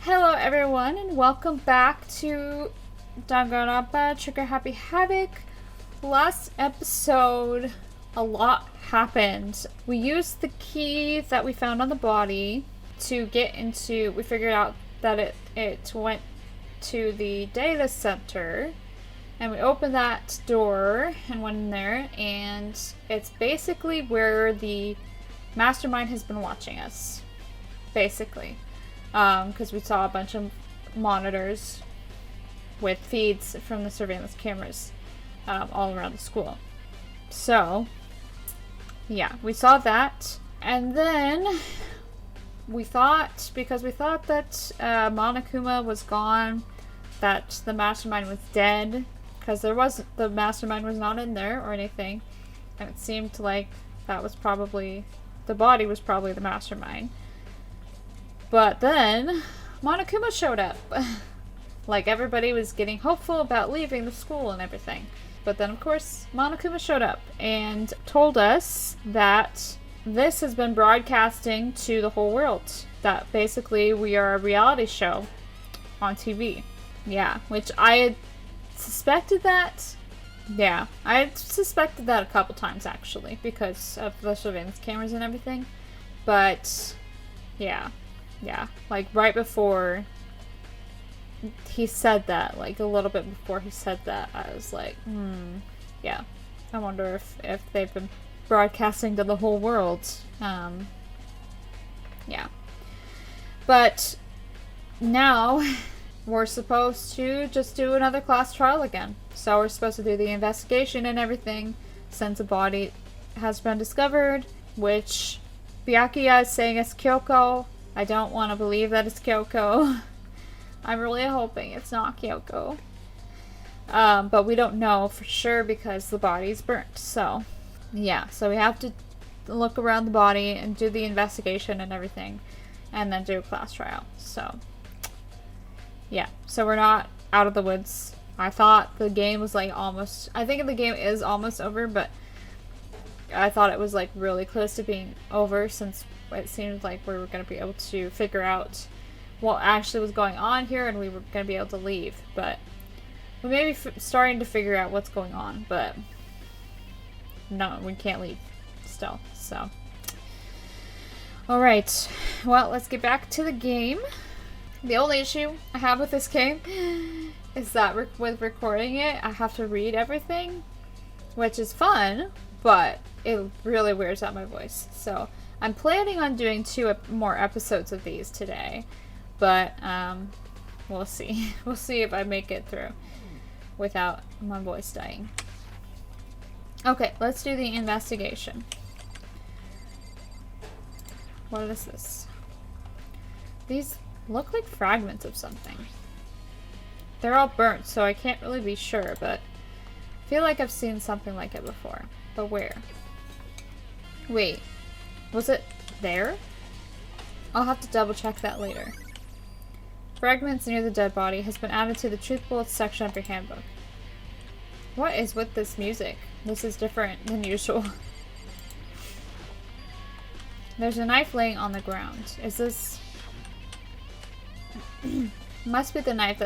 Hello everyone and welcome back to Danganronpa Trigger Happy Havoc. Last episode, a lot happened. We used the key that we found on the body to get into, we figured out that it went to the data center, and we opened that door and went in there, and it's basically where the mastermind has been watching us, basically. Because we saw a bunch of monitors with feeds from the surveillance cameras all around the school. So, yeah, we saw that. And then we thought, because we thought that Monokuma was gone, that the mastermind was dead, because the mastermind was not in there or anything. And it seemed like that was probably, the body was probably the mastermind. But then, Monokuma showed up. Like, everybody was getting hopeful about leaving the school and everything. But then, of course, Monokuma showed up and told us that this has been broadcasting to the whole world. That basically we are a reality show on TV. Yeah, which I had suspected that. Yeah, I had suspected that a couple times, actually, because of the surveillance cameras and everything. But, yeah. Yeah, like right before he said that, like a little bit before he said that, I was like, yeah. I wonder if they've been broadcasting to the whole world. Yeah. But now we're supposed to just do another class trial again. So we're supposed to do the investigation and everything since a body has been discovered, which Byakuya is saying is Kyoko. I don't want to believe that it's Kyoko. I'm really hoping it's not Kyoko. But we don't know for sure because the body's burnt. So, yeah. So we have to look around the body and do the investigation and everything. And then do a class trial. So, yeah. So we're not out of the woods. I thought the game was like almost... I think the game is almost over, but I thought it was like really close to being over since it seemed like we were going to be able to figure out what actually was going on here and we were going to be able to leave. But we may be starting to figure out what's going on, but no, we can't leave still. So, alright, well, let's get back to the game. The only issue I have with this game is that with recording it, I have to read everything, which is fun, but it really wears out my voice. So I'm planning on doing 2 more episodes of these today, but we'll see. We'll see if I make it through without my voice dying. Okay, let's do the investigation. What is this? These look like fragments of something. They're all burnt, so I can't really be sure, but I feel like I've seen something like it before. But where? Wait. Was it there? I'll have to double check that later. Fragments near the dead body has been added to the truth bullets section of your handbook. What is with this music? This is different than usual. There's a knife laying on the ground. Is this... Must be the knife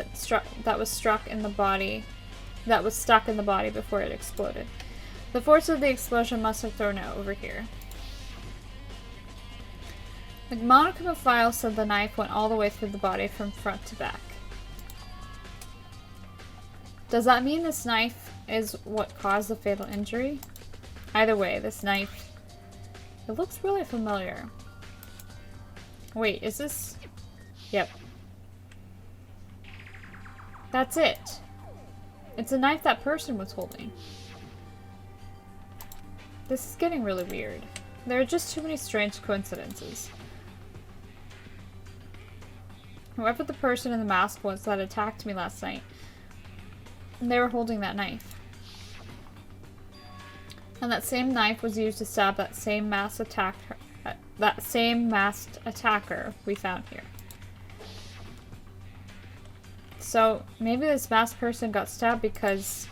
that was struck in the body, that was stuck in the body before it exploded. The force of the explosion must have thrown it over here. The Monokuma file said the knife went all the way through the body from front to back. Does that mean this knife is what caused the fatal injury? Either way, this knife... It looks really familiar. Wait, is this... Yep. That's it. It's a knife that person was holding. This is getting really weird. There are just too many strange coincidences. Whoever the person in the mask was that attacked me last night, they were holding that knife. And that same knife was used to stab that same masked attacker we found here. So maybe this masked person got stabbed because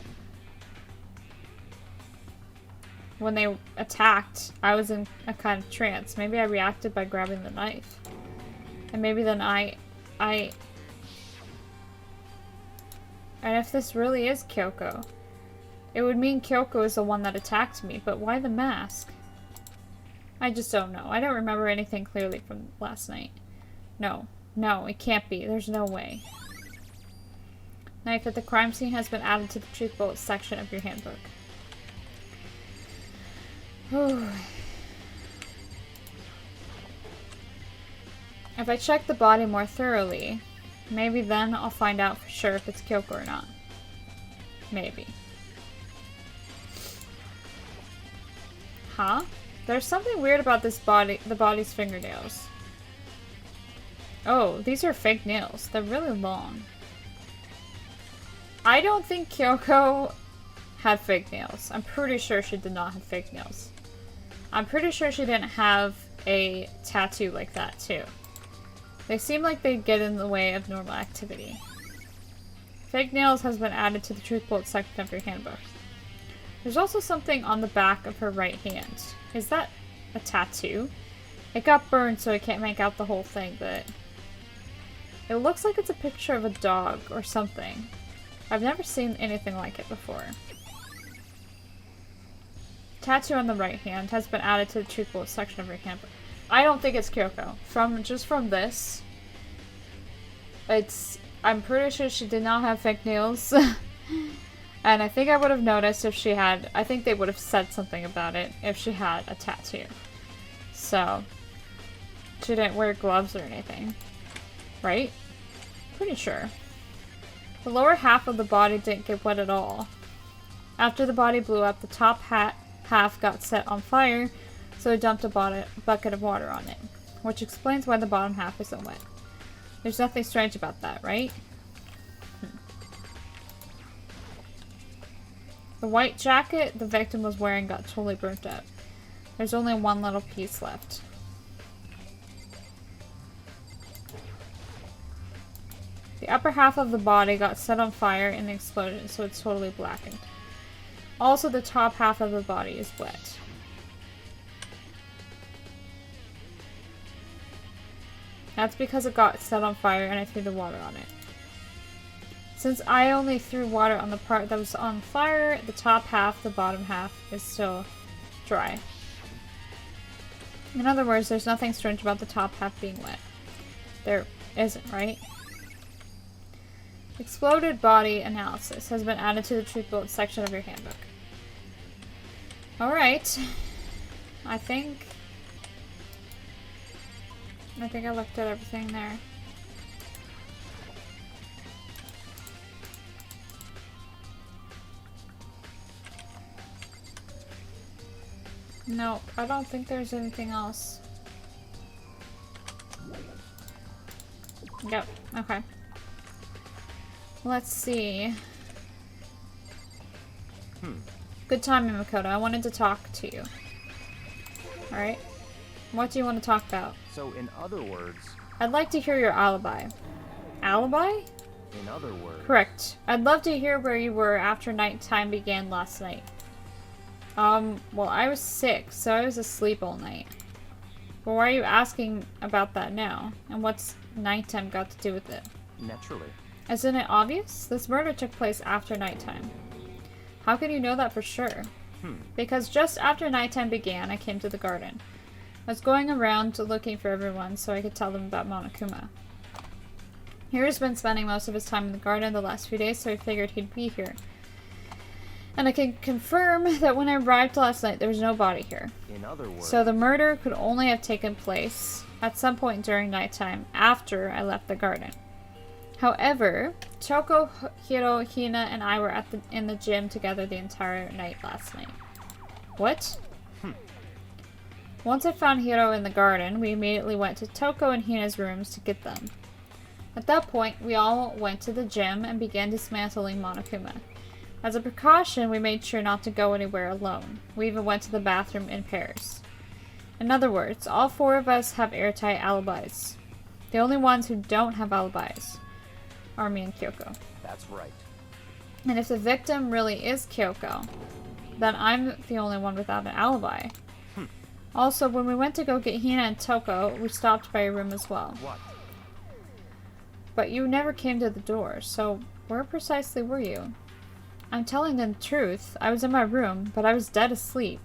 when they attacked, I was in a kind of trance. Maybe I reacted by grabbing the knife. And maybe then I And if this really is Kyoko, it would mean Kyoko is the one that attacked me, but why the mask? I just don't know. I don't remember anything clearly from last night. No. No, it can't be. There's no way. Knife at the crime scene has been added to the truth bullet section of your handbook. If I check the body more thoroughly, maybe then I'll find out for sure if it's Kyoko or not. Maybe. Huh? There's something weird about this body, the body's fingernails. Oh, these are fake nails. They're really long. I don't think Kyoko had fake nails. I'm pretty sure she did not have fake nails. I'm pretty sure she didn't have a tattoo like that, too. They seem like they get in the way of normal activity. Fake nails has been added to the truth bullet section of your handbook. There's also something on the back of her right hand. Is that a tattoo? It got burned, so I can't make out the whole thing, but it looks like it's a picture of a dog or something. I've never seen anything like it before. Tattoo on the right hand has been added to the truth bullet section of your handbook. I don't think it's Kyoko. Just from this, I'm pretty sure she did not have fake nails. And I think I would have noticed if she had, I think they would have said something about it if she had a tattoo. So, she didn't wear gloves or anything. Right? Pretty sure. The lower half of the body didn't get wet at all. After the body blew up, the top half got set on fire, so I dumped a bucket of water on it, which explains why the bottom half isn't wet. There's nothing strange about that, right? The white jacket the victim was wearing got totally burnt up. There's only one little piece left. The upper half of the body got set on fire in the explosion, so it's totally blackened. Also, the top half of the body is wet. That's because it got set on fire and I threw the water on it. Since I only threw water on the part that was on fire, the top half, the bottom half, is still dry. In other words, there's nothing strange about the top half being wet. There isn't, right? Exploded body analysis has been added to the truth bullet section of your handbook. Alright. I think I looked at everything there. No, I don't think there's anything else. Yep, okay. Let's see. Good timing, Makoto. I wanted to talk to you. Alright. What do you want to talk about? So, in other words... I'd like to hear your alibi. Alibi? In other words... Correct. I'd love to hear where you were after nighttime began last night. Well, I was sick, so I was asleep all night. But why are you asking about that now? And what's nighttime got to do with it? Naturally. Isn't it obvious? This murder took place after nighttime. How can you know that for sure? Because just after nighttime began, I came to the garden. I was going around looking for everyone so I could tell them about Monokuma. Hiro's been spending most of his time in the garden the last few days, so I figured he'd be here. And I can confirm that when I arrived last night, there was no body here. In other words... So the murder could only have taken place at some point during nighttime after I left the garden. However, Toko, Hiro, Hina, and I were in the gym together the entire night last night. What? Once I found Hiro in the garden, we immediately went to Toko and Hina's rooms to get them. At that point, we all went to the gym and began dismantling Monokuma. As a precaution, we made sure not to go anywhere alone. We even went to the bathroom in pairs. In other words, all four of us have airtight alibis. The only ones who don't have alibis are me and Kyoko. That's right. And if the victim really is Kyoko, then I'm the only one without an alibi. Also, when we went to go get Hina and Toko, we stopped by your room as well. What? but you never came to the door, so where precisely were you? I'm telling them the truth. I was in my room, but I was dead asleep.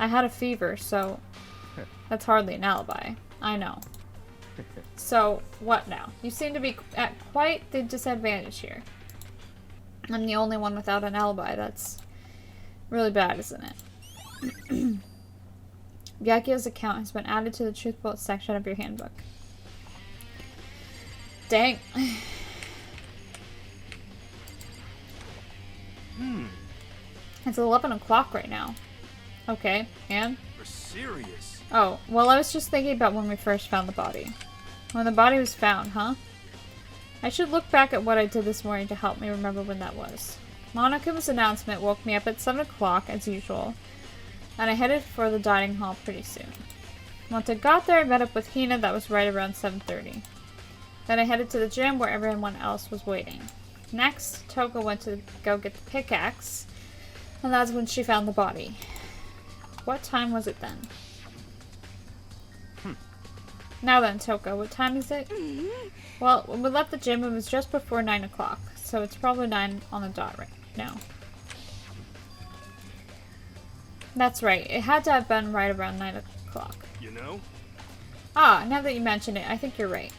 I had a fever, so that's hardly an alibi. I know. So, what now? You seem to be at quite the disadvantage here. I'm the only one without an alibi. That's really bad, isn't it? Byakuya's account has been added to the truth bullet section of your handbook. Dang. It's 11 o'clock right now. Okay, and? You're serious? Oh, well, I was just thinking about when we first found the body. When the body was found, huh? I should look back at what I did this morning to help me remember when that was. Monokuma's announcement woke me up at 7 o'clock, as usual, and I headed for the dining hall pretty soon. Once I got there, I met up with Hina. That was right around 7:30. Then I headed to the gym where everyone else was waiting. Next, Toko went to go get the pickaxe, and that's when she found the body. What time was it then? Now then, Toko, what time is it? Well, when we left the gym, it was just before 9 o'clock, so it's probably 9 on the dot right now. That's right, it had to have been right around 9 o'clock. You know? Ah, now that you mention it, I think you're right.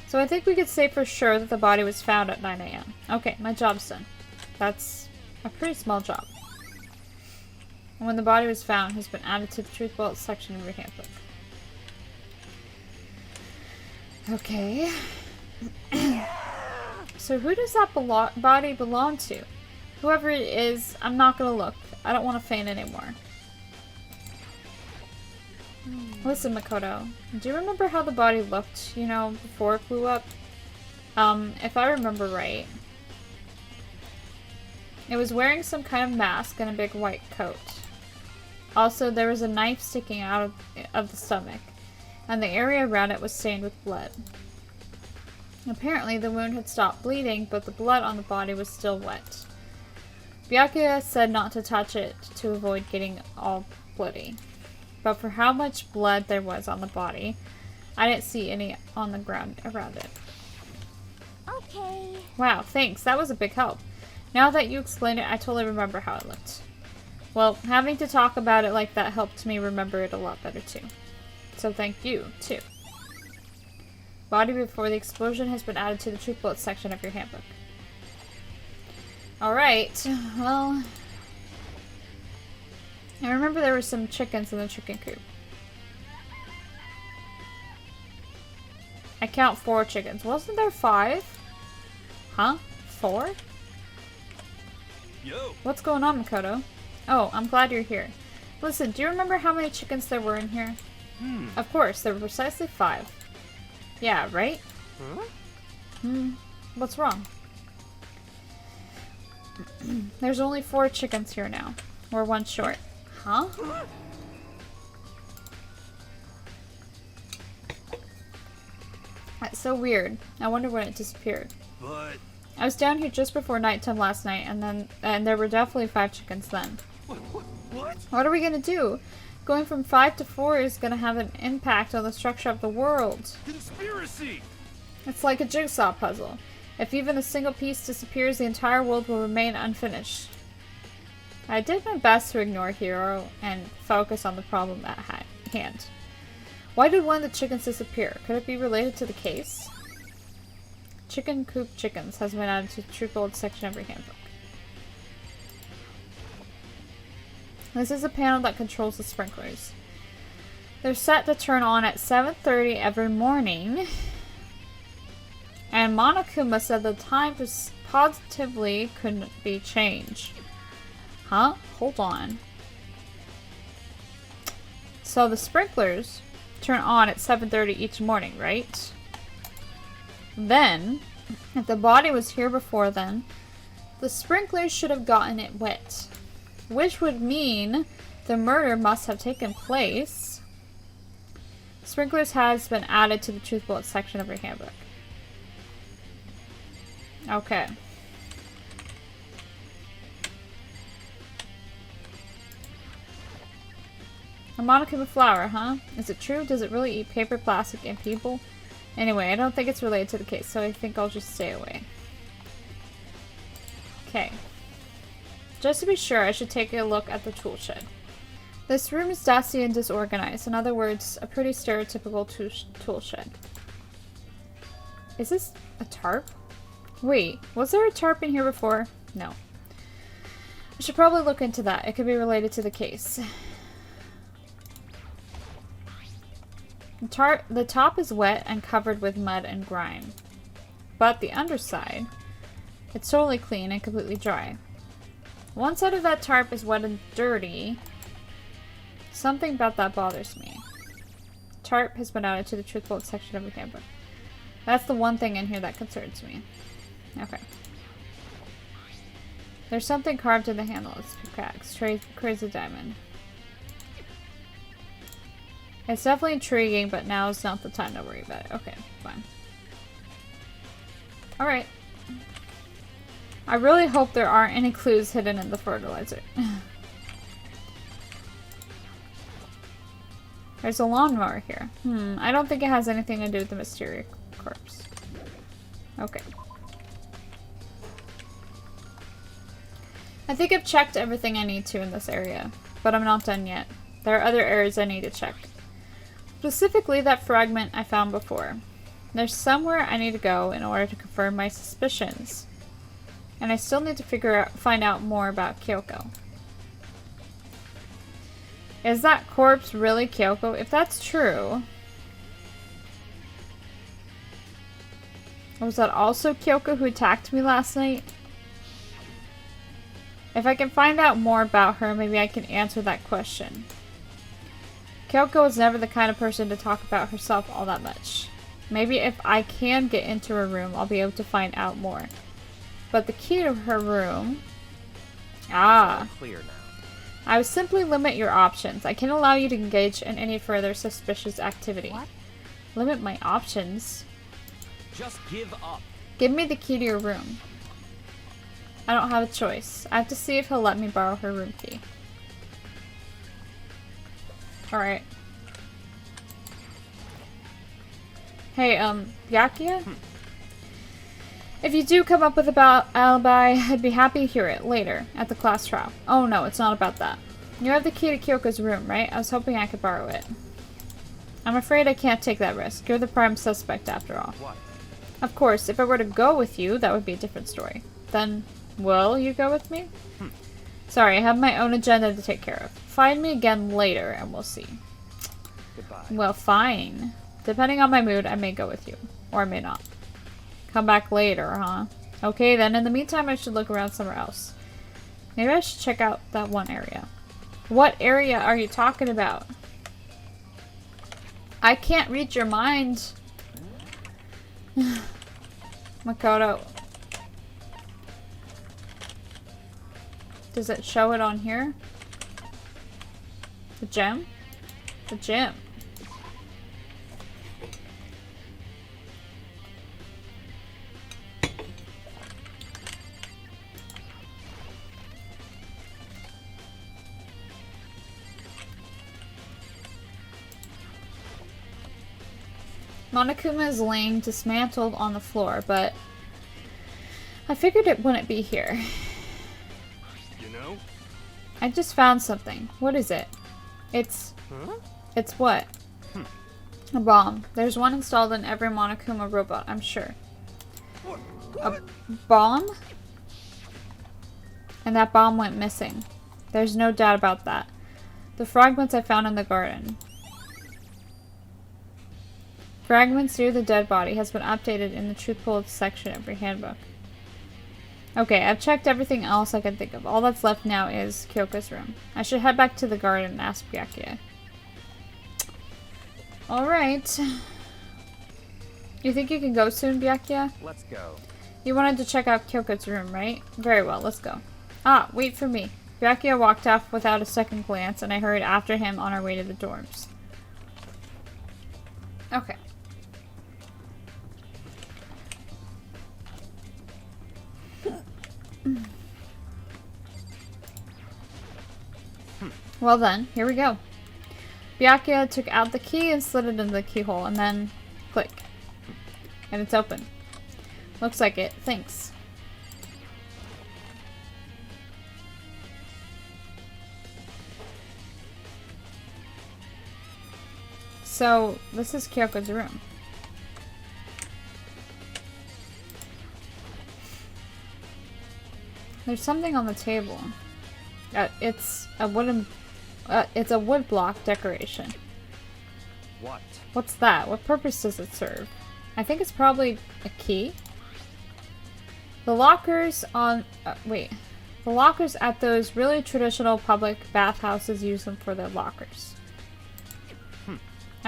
So I think we could say for sure that the body was found at 9 a.m. Okay, my job's done. That's a pretty small job. And when the body was found, has been added to the truth bullet section of your handbook. Okay. So who does that body belong to? Whoever it is, I'm not gonna look. I don't want to faint anymore. Listen, Makoto, do you remember how the body looked, you know, before it blew up? If I remember right, it was wearing some kind of mask and a big white coat. Also, there was a knife sticking out of the stomach, and the area around it was stained with blood. Apparently, the wound had stopped bleeding, but the blood on the body was still wet. Byakuya said not to touch it to avoid getting all bloody. But for how much blood there was on the body, I didn't see any on the ground around it. Okay. Wow, thanks. That was a big help. Now that you explained it, I totally remember how it looked. Well, having to talk about it like that helped me remember it a lot better too. So thank you, too. Body before the explosion has been added to the truth bullet section of your handbook. Alright, well... I remember there were some chickens in the chicken coop. I count 4 chickens. Wasn't there 5? Huh? 4? Yo. What's going on, Makoto? Oh, I'm glad you're here. Listen, do you remember how many chickens there were in here? Of course, there were precisely 5. Yeah, right? Huh? What's wrong? There's only 4 chickens here now. We're 1 short. Huh? That's so weird. I wonder when it disappeared. But I was down here just before nighttime last night, and there were definitely 5 chickens then. what? What are we gonna do? Going from 5 to 4 is gonna have an impact on the structure of the world. Conspiracy! It's like a jigsaw puzzle. If even a single piece disappears, the entire world will remain unfinished. I did my best to ignore Hiro and focus on the problem at hand. Why did one of the chickens disappear? Could it be related to the case? Chicken coop chickens has been added to the True Gold section of your handbook. This is a panel that controls the sprinklers. They're set to turn on at 7:30 every morning. And Monokuma said the time positively couldn't be changed. Huh? Hold on. So the sprinklers turn on at 7:30 each morning, right? Then, if the body was here before then, the sprinklers should have gotten it wet. Which would mean the murder must have taken place. Sprinklers has been added to the truth bullet section of your handbook. Okay. A Monokuma flower, huh? Is it true? Does it really eat paper, plastic, and people? Anyway, I don't think it's related to the case, so I think I'll just stay away. Okay. Just to be sure, I should take a look at the tool shed. This room is dusty and disorganized. In other words, a pretty stereotypical tool shed. Is this a tarp? Wait, was there a tarp in here before? No. I should probably look into that. It could be related to the case. The top is wet and covered with mud and grime. But the underside, it's totally clean and completely dry. One side of that tarp is wet and dirty. Something about that bothers me. Tarp has been added to the truthful section of the handbook. That's the one thing in here that concerns me. Okay. There's something carved in the handle. It's pickaxe. Crazy diamond. It's definitely intriguing, but now is not the time to worry about it. Okay, fine. Alright. I really hope there aren't any clues hidden in the fertilizer. There's a lawnmower here. I don't think it has anything to do with the mysterious corpse. Okay. I think I've checked everything I need to in this area, but I'm not done yet. There are other areas I need to check. Specifically that fragment I found before. There's somewhere I need to go in order to confirm my suspicions. And I still need to find out more about Kyoko. Is that corpse really Kyoko? If that's true... Was that also Kyoko who attacked me last night? If I can find out more about her, maybe I can answer that question. Kyoko is never the kind of person to talk about herself all that much. Maybe if I can get into her room, I'll be able to find out more. But the key to her room... Ah. Clear now. I would simply limit your options. I can't allow you to engage in any further suspicious activity. What? Limit my options? Just give up. Give me the key to your room. I don't have a choice. I have to see if he'll let me borrow her room key. Alright. Hey, Byakuya? If you do come up with about alibi, I'd be happy to hear it later, at the class trial. Oh no, it's not about that. You have the key to Kyoko's room, right? I was hoping I could borrow it. I'm afraid I can't take that risk. You're the prime suspect after all. What? Of course, if I were to go with you, that would be a different story. Then, will you go with me? Sorry, I have my own agenda to take care of. Find me again later and we'll see. Goodbye. Well, fine. Depending on my mood, I may go with you. Or I may not. Come back later, huh? Okay, then in the meantime, I should look around somewhere else. Maybe I should check out that one area. What area are you talking about? I can't read your mind. Makoto. Does it show it on here? The gem? The gem. Monokuma is laying dismantled on the floor, but I figured it wouldn't be here. You know? I just found something. What is it? It's what? A bomb. There's one installed in every Monokuma robot, I'm sure. A bomb? And that bomb went missing. There's no doubt about that. The fragments I found in the garden. Fragments near the dead body has been updated in the truthful section of your handbook. Okay, I've checked everything else I can think of. All that's left now is Kyoko's room. I should head back to the garden and ask Byakuya. Alright. You think you can go soon, Byakuya? Let's go. You wanted to check out Kyoko's room, right? Very well, let's go. Ah, wait for me. Byakuya walked off without a second glance, and I hurried after him on our way to the dorms. Okay. Well then, here we go. Byakuya took out the key and slid it into the keyhole, and then click. And it's open. Looks like it. Thanks. So, this is Kyoko's room. There's something on the table. It's a wood block decoration. What? What's that? What purpose does it serve? I think it's probably a key. The lockers on... wait. The lockers at those really traditional public bathhouses use them for their lockers.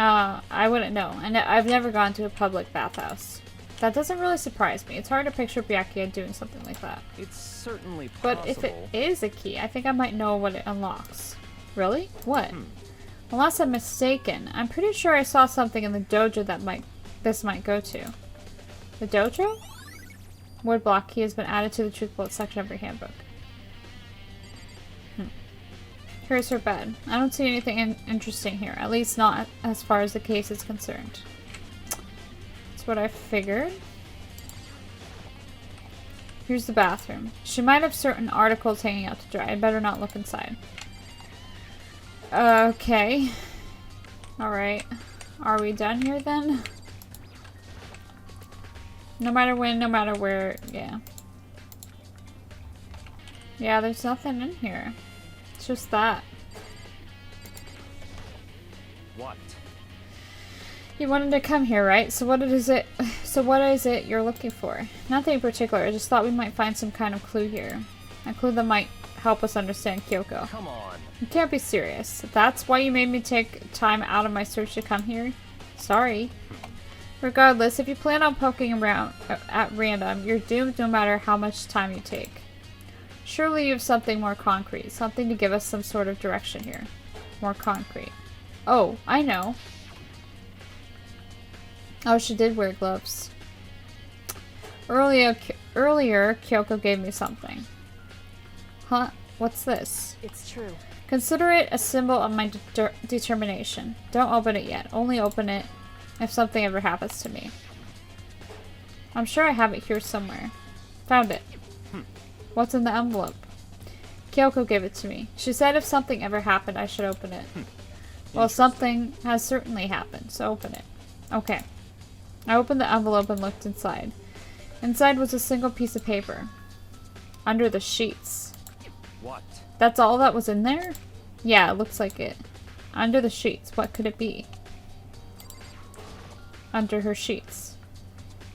I wouldn't know. And I've never gone to a public bathhouse. That doesn't really surprise me. It's hard to picture Byakuya doing something like that. It's certainly possible. But if it is a key, I think I might know what it unlocks. Really? What? Unless I'm mistaken. I'm pretty sure I saw something in the dojo that this might go to. The dojo? Woodblock key has been added to the truth bullet section of your handbook. Here's her bed. I don't see anything interesting here. At least not as far as the case is concerned. That's what I figured. Here's the bathroom. She might have certain articles hanging out to dry. I better not look inside. Okay. Alright. Are we done here then? No matter when, no matter where, yeah. Yeah, there's nothing in here. It's just that. What? You wanted to come here, right? So what is it you're looking for? Nothing in particular. I just thought we might find some kind of clue here. A clue that might help us understand Kyoko. Come on. You can't be serious. That's why you made me take time out of my search to come here? Sorry. Regardless, if you plan on poking around at random, you're doomed no matter how much time you take. Surely you have something more concrete. Something to give us some sort of direction here. More concrete. Oh, I know. Oh, she did wear gloves. Earlier, Kyoko gave me something. Huh? What's this? It's true. Consider it a symbol of my determination. Don't open it yet. Only open it if something ever happens to me. I'm sure I have it here somewhere. Found it. What's in the envelope? Kyoko gave it to me. She said if something ever happened, I should open it. Well, something has certainly happened, so open it. Okay. I opened the envelope and looked inside. Inside was a single piece of paper. Under the sheets. What? That's all that was in there? Yeah, it looks like it. Under the sheets. What could it be? Under her sheets.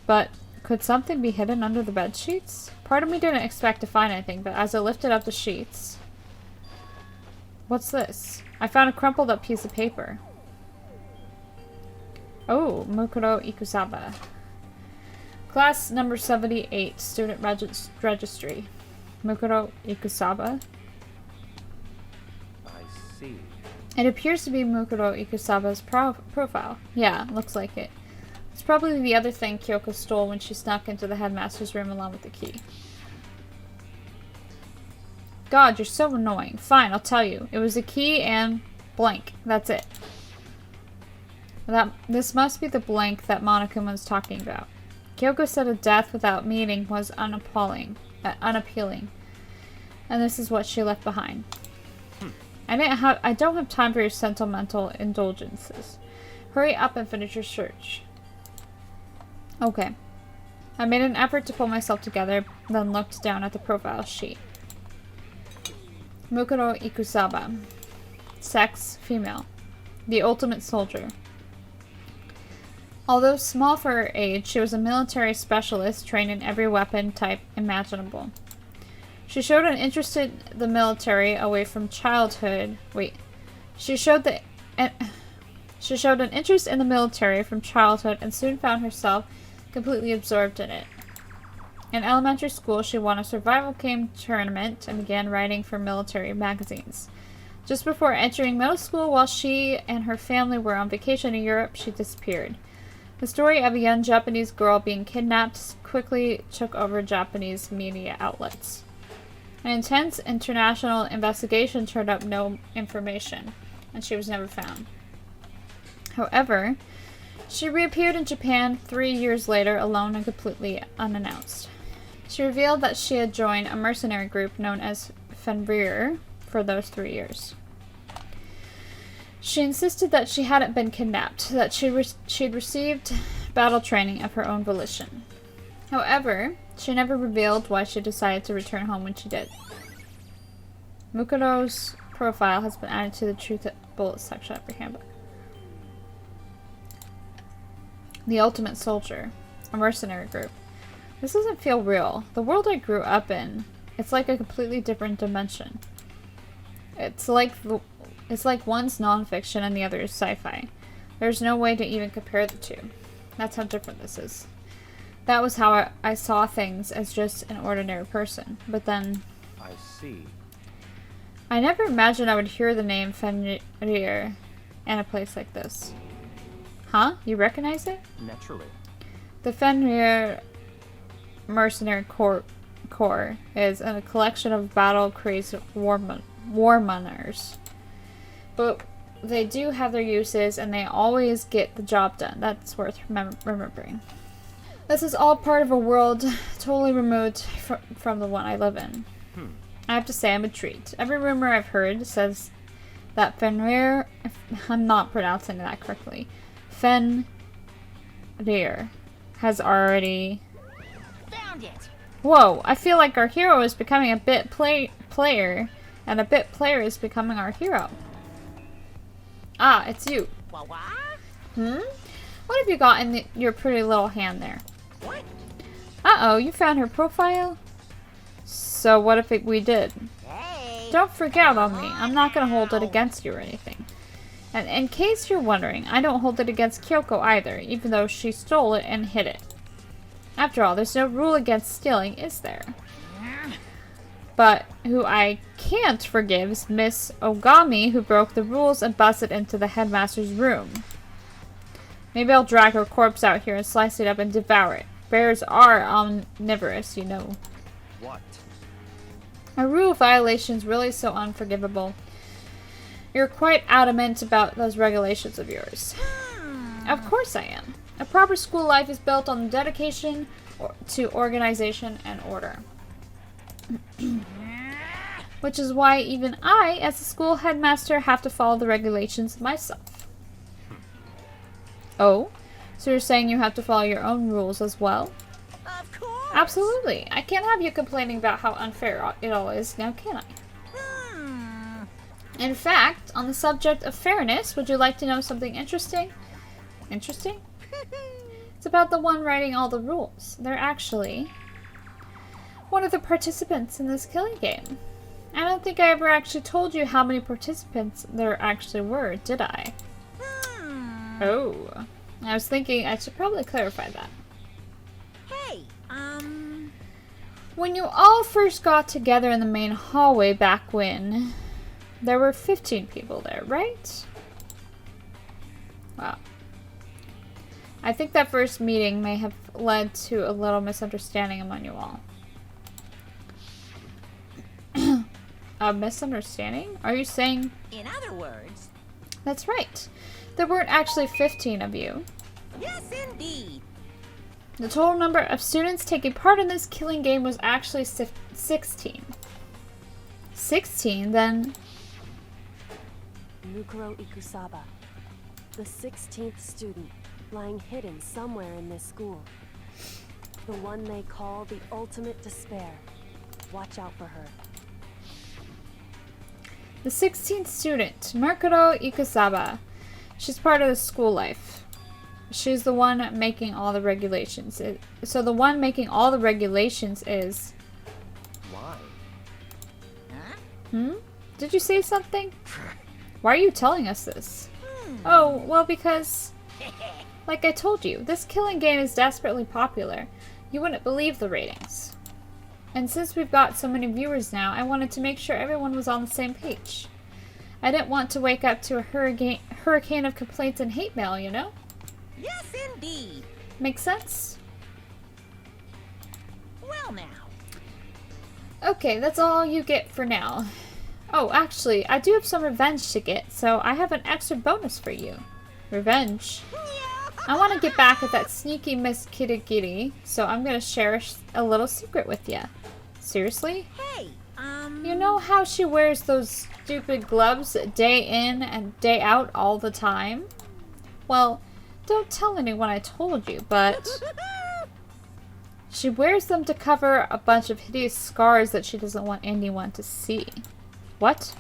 But could something be hidden under the bed sheets? Part of me didn't expect to find anything, but as I lifted up the sheets... What's this? I found a crumpled up piece of paper. Oh, Mukuro Ikusaba. Class number 78, student registry. Mukuro Ikusaba. I see. It appears to be Mukuro Ikusaba's profile. Yeah, looks like it. It's probably the other thing Kyoko stole when she snuck into the headmaster's room along with the key. God, you're so annoying. Fine, I'll tell you. It was a key and blank. That's it. This must be the blank that Monokuma was talking about. Kyoko said a death without meaning was unappealing. And this is what she left behind. I don't have time for your sentimental indulgences. Hurry up and finish your search. Okay. I made an effort to pull myself together, then looked down at the profile sheet. Mukuro Ikusaba. Sex, female. The ultimate soldier. Although small for her age, she was a military specialist trained in every weapon type imaginable. She showed an interest in the military away from childhood. She showed an interest in the military from childhood and soon found herself completely absorbed in it. In elementary school, she won a survival game tournament and began writing for military magazines. Just before entering middle school, while she and her family were on vacation in Europe, she disappeared. The story of a young Japanese girl being kidnapped quickly took over Japanese media outlets. An intense international investigation turned up no information, and she was never found. However, She reappeared in Japan 3 years later, alone and completely unannounced. She revealed that she had joined a mercenary group known as Fenrir for those 3 years. She insisted that she hadn't been kidnapped, that she'd received battle training of her own volition. However, she never revealed why she decided to return home when she did. Mukuro's profile has been added to the Truth Bullet section of your handbook. The Ultimate Soldier, a mercenary group. This doesn't feel real. The world I grew up in, it's like a completely different dimension. It's like one's nonfiction and the other is sci-fi. There's no way to even compare the two. That's how different this is. That was how I saw things as just an ordinary person. But then... I see. I never imagined I would hear the name Fenrir in a place like this. Huh? You recognize it? Naturally. The Fenrir Mercenary Corps is a collection of battle-crazed warmongers. But they do have their uses, and they always get the job done. That's worth remembering. This is all part of a world totally removed from the one I live in. I have to say, I'm intrigued. Every rumor I've heard says that Fenrir... I'm not pronouncing that correctly. Fenrir has already... Found it. Whoa, I feel like our hero is becoming a bit player, and a bit player is becoming our hero. Ah, it's you. What? What have you got in your pretty little hand there? What? Uh-oh, you found her profile? So what if we did? Hey. Don't freak out on me. I'm not going to hold it against you or anything. And in case you're wondering, I don't hold it against Kyoko either, even though she stole it and hid it. After all, there's no rule against stealing, is there? But who I can't forgive is Miss Ogami, who broke the rules and busted into the headmaster's room. Maybe I'll drag her corpse out here and slice it up and devour it. Bears are omnivorous, you know. What? A rule violation's really so unforgivable. You're quite adamant about those regulations of yours. Of course I am. A proper school life is built on dedication to organization and order. Which is why even I, as a school headmaster, have to follow the regulations myself. Oh? So you're saying you have to follow your own rules as well? Of course. Absolutely. I can't have you complaining about how unfair it all is, now can I? In fact, on the subject of fairness, would you like to know something interesting? Interesting? It's about the one writing all the rules. They're actually one of the participants in this killing game. I don't think I ever actually told you how many participants there actually were, did I? Oh. I was thinking I should probably clarify that. Hey, When you all first got together in the main hallway back when, there were 15 people there, right? Wow. I think that first meeting may have led to a little misunderstanding among you all. A misunderstanding? Are you saying... in other words... That's right. There weren't actually 15 of you. Yes, indeed. The total number of students taking part in this killing game was actually 16. 16, then... Mukuro Ikusaba, the 16th student, lying hidden somewhere in this school. The one they call the ultimate despair. Watch out for her. The 16th student, Mukuro Ikusaba. She's part of the school life. She's the one making all the regulations. So the one making all the regulations is... Why? Did you say something? Why are you telling us this? Oh, well, because... like I told you, this killing game is desperately popular. You wouldn't believe the ratings. And since we've got so many viewers now, I wanted to make sure everyone was on the same page. I didn't want to wake up to a hurricane of complaints and hate mail, you know? Yes, indeed. Make sense? Well now. Okay, that's all you get for now. Oh, actually, I do have some revenge to get, so I have an extra bonus for you. Revenge? I want to get back at that sneaky Miss Kirigiri, so I'm going to share a little secret with you. Seriously? Hey, You know how she wears those stupid gloves day in and day out all the time? Well, don't tell anyone I told you, but she wears them to cover a bunch of hideous scars that she doesn't want anyone to see. What?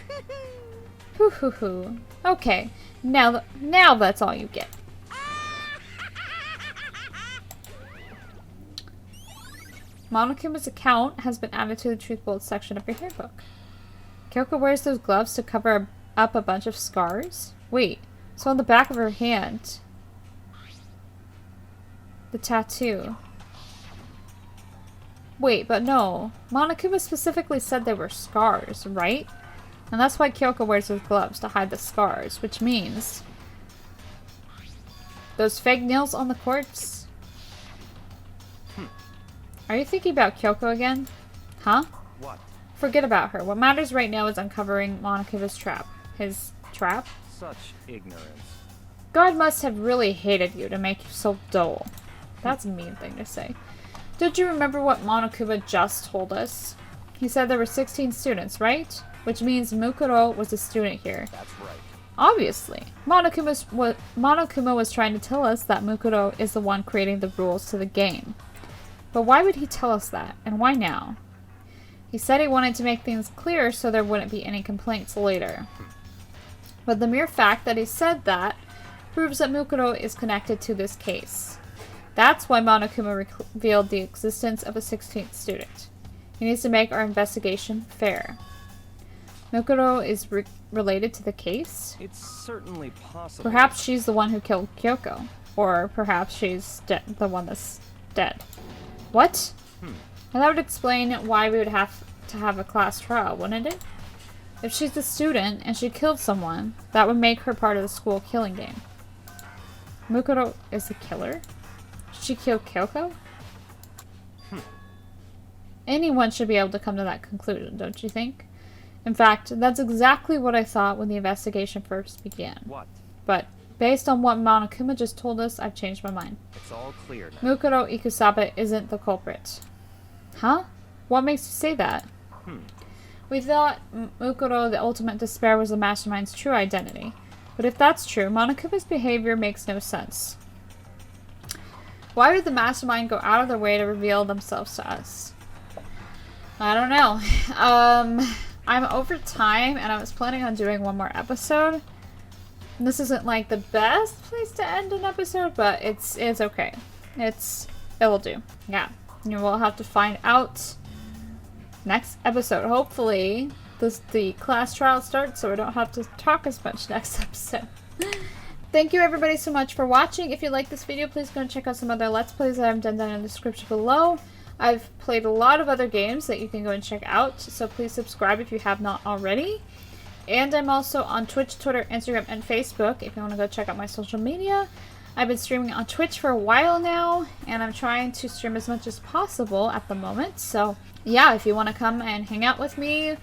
Hoo hoo hoo. Okay, now that's all you get. Monokuma's account has been added to the Truth Bold section of your handbook. Kyoko wears those gloves to cover up a bunch of scars? Wait, so on the back of her hand, the tattoo. Wait, but no. Monokuma specifically said they were scars, right? And that's why Kyoko wears those gloves, to hide the scars, which means those fake nails on the corpse. Are you thinking about Kyoko again? Huh? What? Forget about her. What matters right now is uncovering Monokuma's trap. His trap? Such ignorance. God must have really hated you to make you so dull. That's a mean thing to say. Don't you remember what Monokuma just told us? He said there were 16 students, right? Which means Mukuro was a student here. That's right. Obviously. Monokuma was trying to tell us that Mukuro is the one creating the rules to the game. But why would he tell us that? And why now? He said he wanted to make things clear so there wouldn't be any complaints later. But the mere fact that he said that proves that Mukuro is connected to this case. That's why Monokuma revealed the existence of a 16th student. He needs to make our investigation fair. Mukuro is related to the case? It's certainly possible. Perhaps she's the one who killed Kyoko. Or perhaps she's the one that's dead. What? And that would explain why we would have to have a class trial, wouldn't it? If she's a student and she killed someone, that would make her part of the school killing game. Mukuro is the killer? Did she kill Kyoko? Anyone should be able to come to that conclusion, don't you think? In fact, that's exactly what I thought when the investigation first began. What? But based on what Monokuma just told us, I've changed my mind. It's all clear now. Mukuro Ikusaba isn't the culprit. Huh? What makes you say that? We thought Mukuro, the ultimate despair, was the mastermind's true identity. But if that's true, Monokuma's behavior makes no sense. Why would the mastermind go out of their way to reveal themselves to us? I don't know. I'm over time, and I was planning on doing one more episode. And this isn't like the best place to end an episode, but it's okay. It'll do. Yeah. You will have to find out next episode. Hopefully, the class trial starts, so we don't have to talk as much next episode. Thank you everybody so much for watching. If you like this video, please go and check out some other Let's Plays that I've done down in the description below. I've played a lot of other games that you can go and check out, so please subscribe if you have not already. And I'm also on Twitch, Twitter, Instagram, and Facebook if you want to go check out my social media. I've been streaming on Twitch for a while now, and I'm trying to stream as much as possible at the moment. So yeah, if you want to come and hang out with me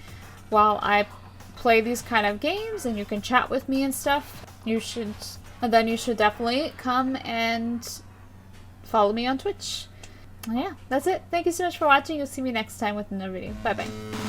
while I play these kind of games and you can chat with me and stuff, you should definitely come and follow me on Twitch. Yeah, that's it. Thank you so much for watching. You'll see me next time with another video. Bye bye.